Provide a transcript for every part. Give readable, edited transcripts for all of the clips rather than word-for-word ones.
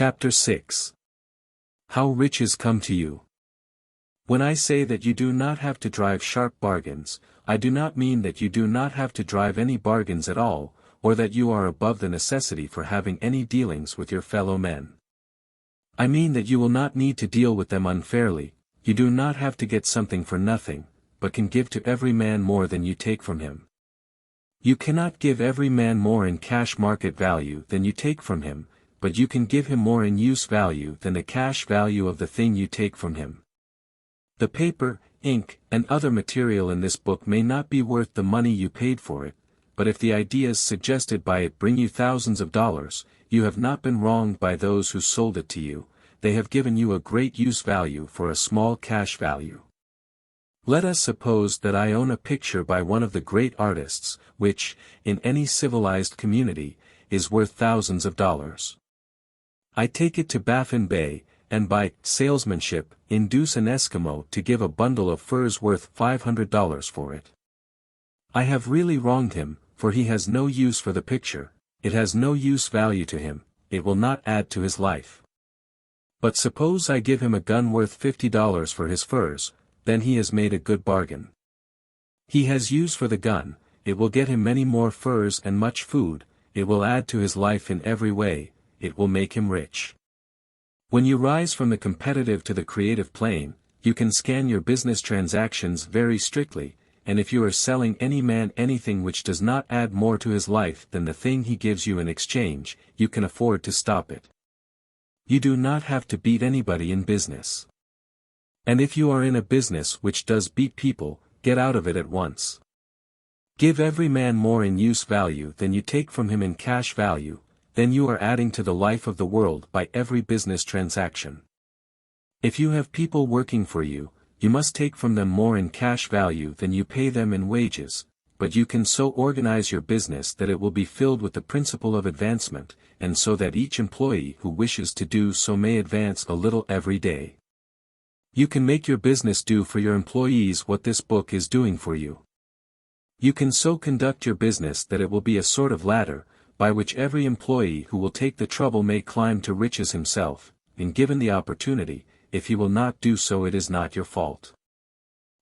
Chapter 6. How Riches Come to You. When I say that you do not have to drive sharp bargains, I do not mean that you do not have to drive any bargains at all, or that you are above the necessity for having any dealings with your fellow men. I mean that you will not need to deal with them unfairly. You do not have to get something for nothing, but can give to every man more than you take from him. You cannot give every man more in cash market value than you take from him, but you can give him more in use value than the cash value of the thing you take from him. The paper, ink, and other material in this book may not be worth the money you paid for it, but if the ideas suggested by it bring you thousands of dollars, you have not been wronged by those who sold it to you. They have given you a great use value for a small cash value. Let us suppose that I own a picture by one of the great artists, which, in any civilized community, is worth thousands of dollars. I take it to Baffin Bay, and by salesmanship, induce an Eskimo to give a bundle of furs worth $500 for it. I have really wronged him, for he has no use for the picture, it has no use value to him, it will not add to his life. But suppose I give him a gun worth $50 for his furs, then he has made a good bargain. He has use for the gun, it will get him many more furs and much food, it will add to his life in every way, it will make him rich. When you rise from the competitive to the creative plane, you can scan your business transactions very strictly, and if you are selling any man anything which does not add more to his life than the thing he gives you in exchange, you can afford to stop it. You do not have to beat anybody in business. And if you are in a business which does beat people, get out of it at once. Give every man more in use value than you take from him in cash value, then you are adding to the life of the world by every business transaction. If you have people working for you, you must take from them more in cash value than you pay them in wages, but you can so organize your business that it will be filled with the principle of advancement, and so that each employee who wishes to do so may advance a little every day. You can make your business do for your employees what this book is doing for you. You can so conduct your business that it will be a sort of ladder, by which every employee who will take the trouble may climb to riches himself, and given the opportunity, if he will not do so it is not your fault.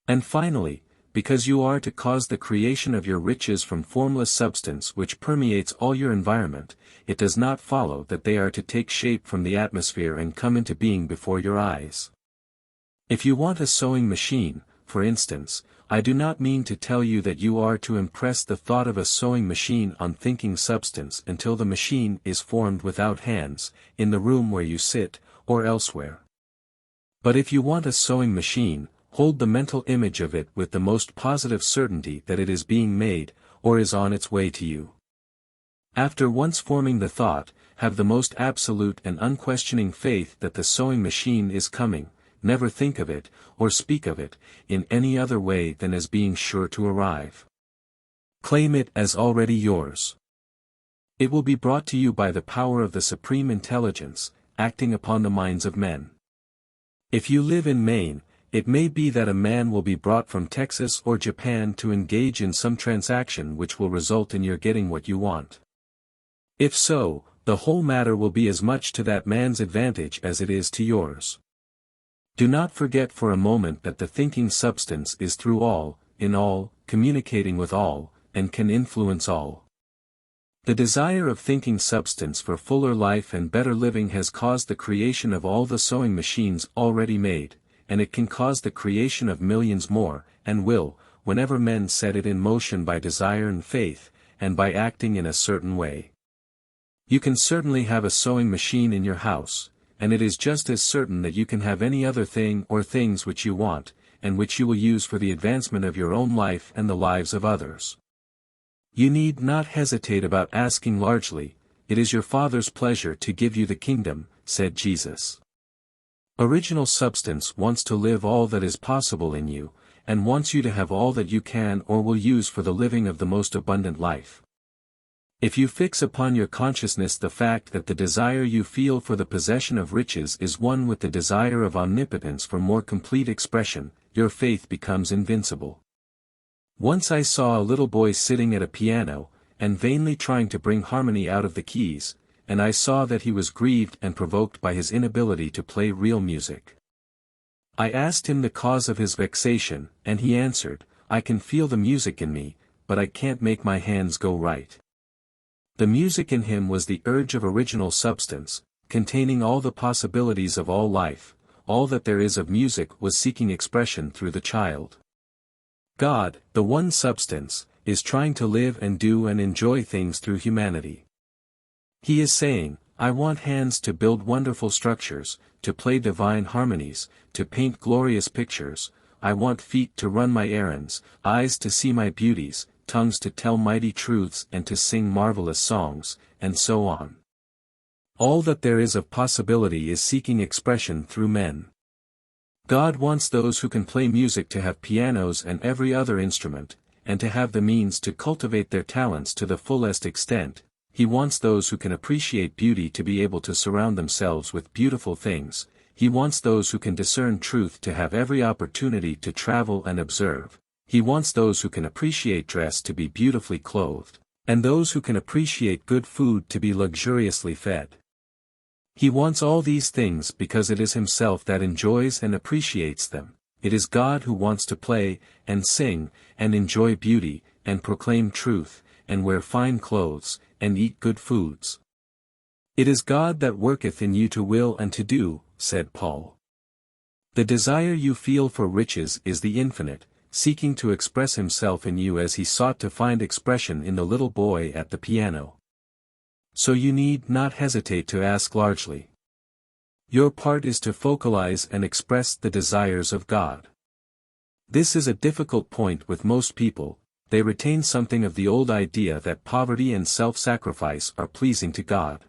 And finally, because you are to cause the creation of your riches from formless substance which permeates all your environment, it does not follow that they are to take shape from the atmosphere and come into being before your eyes. If you want a sewing machine, for instance, I do not mean to tell you that you are to impress the thought of a sewing machine on thinking substance until the machine is formed without hands, in the room where you sit, or elsewhere. But if you want a sewing machine, hold the mental image of it with the most positive certainty that it is being made, or is on its way to you. After once forming the thought, have the most absolute and unquestioning faith that the sewing machine is coming. Never think of it, or speak of it, in any other way than as being sure to arrive. Claim it as already yours. It will be brought to you by the power of the Supreme Intelligence, acting upon the minds of men. If you live in Maine, it may be that a man will be brought from Texas or Japan to engage in some transaction which will result in your getting what you want. If so, the whole matter will be as much to that man's advantage as it is to yours. Do not forget for a moment that the thinking substance is through all, in all, communicating with all, and can influence all. The desire of thinking substance for fuller life and better living has caused the creation of all the sewing machines already made, and it can cause the creation of millions more, and will, whenever men set it in motion by desire and faith, and by acting in a certain way. You can certainly have a sewing machine in your house, and it is just as certain that you can have any other thing or things which you want, and which you will use for the advancement of your own life and the lives of others. You need not hesitate about asking largely, it is your Father's pleasure to give you the kingdom, said Jesus. Original substance wants to live all that is possible in you, and wants you to have all that you can or will use for the living of the most abundant life. If you fix upon your consciousness the fact that the desire you feel for the possession of riches is one with the desire of omnipotence for more complete expression, your faith becomes invincible. Once I saw a little boy sitting at a piano, and vainly trying to bring harmony out of the keys, and I saw that he was grieved and provoked by his inability to play real music. I asked him the cause of his vexation, and he answered, "I can feel the music in me, but I can't make my hands go right." The music in him was the urge of original substance, containing all the possibilities of all life. All that there is of music was seeking expression through the child. God, the one substance, is trying to live and do and enjoy things through humanity. He is saying, "I want hands to build wonderful structures, to play divine harmonies, to paint glorious pictures. I want feet to run my errands, eyes to see my beauties, tongues to tell mighty truths and to sing marvelous songs," and so on. All that there is of possibility is seeking expression through men. God wants those who can play music to have pianos and every other instrument, and to have the means to cultivate their talents to the fullest extent. He wants those who can appreciate beauty to be able to surround themselves with beautiful things. He wants those who can discern truth to have every opportunity to travel and observe. He wants those who can appreciate dress to be beautifully clothed, and those who can appreciate good food to be luxuriously fed. He wants all these things because it is himself that enjoys and appreciates them. It is God who wants to play, and sing, and enjoy beauty, and proclaim truth, and wear fine clothes, and eat good foods. It is God that worketh in you to will and to do, said Paul. The desire you feel for riches is the infinite, seeking to express himself in you as he sought to find expression in the little boy at the piano. So you need not hesitate to ask largely. Your part is to focalize and express the desires of God. This is a difficult point with most people. They retain something of the old idea that poverty and self-sacrifice are pleasing to God.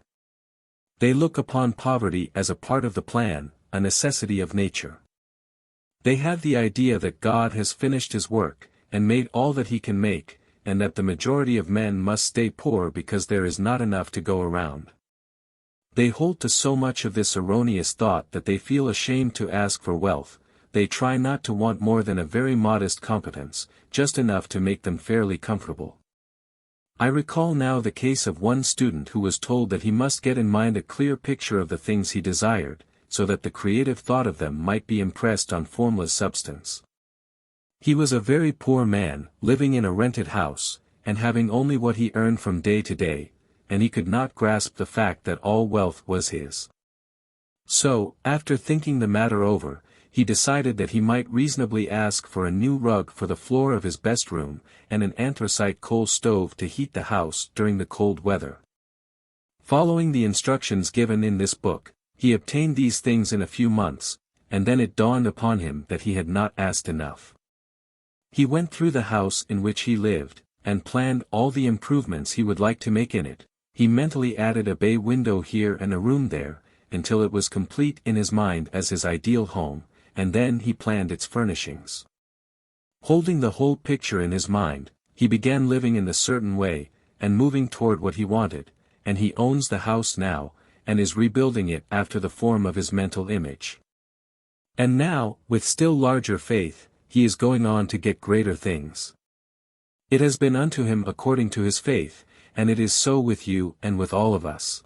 They look upon poverty as a part of the plan, a necessity of nature. They have the idea that God has finished his work, and made all that he can make, and that the majority of men must stay poor because there is not enough to go around. They hold to so much of this erroneous thought that they feel ashamed to ask for wealth. They try not to want more than a very modest competence, just enough to make them fairly comfortable. I recall now the case of one student who was told that he must get in mind a clear picture of the things he desired, so that the creative thought of them might be impressed on formless substance. He was a very poor man, living in a rented house, and having only what he earned from day to day, and he could not grasp the fact that all wealth was his. So, after thinking the matter over, he decided that he might reasonably ask for a new rug for the floor of his best room, and an anthracite coal stove to heat the house during the cold weather. Following the instructions given in this book, he obtained these things in a few months, and then it dawned upon him that he had not asked enough. He went through the house in which he lived, and planned all the improvements he would like to make in it. He mentally added a bay window here and a room there, until it was complete in his mind as his ideal home, and then he planned its furnishings. Holding the whole picture in his mind, he began living in a certain way, and moving toward what he wanted, and he owns the house now, and is rebuilding it after the form of his mental image. And now, with still larger faith, he is going on to get greater things. It has been unto him according to his faith, and it is so with you and with all of us.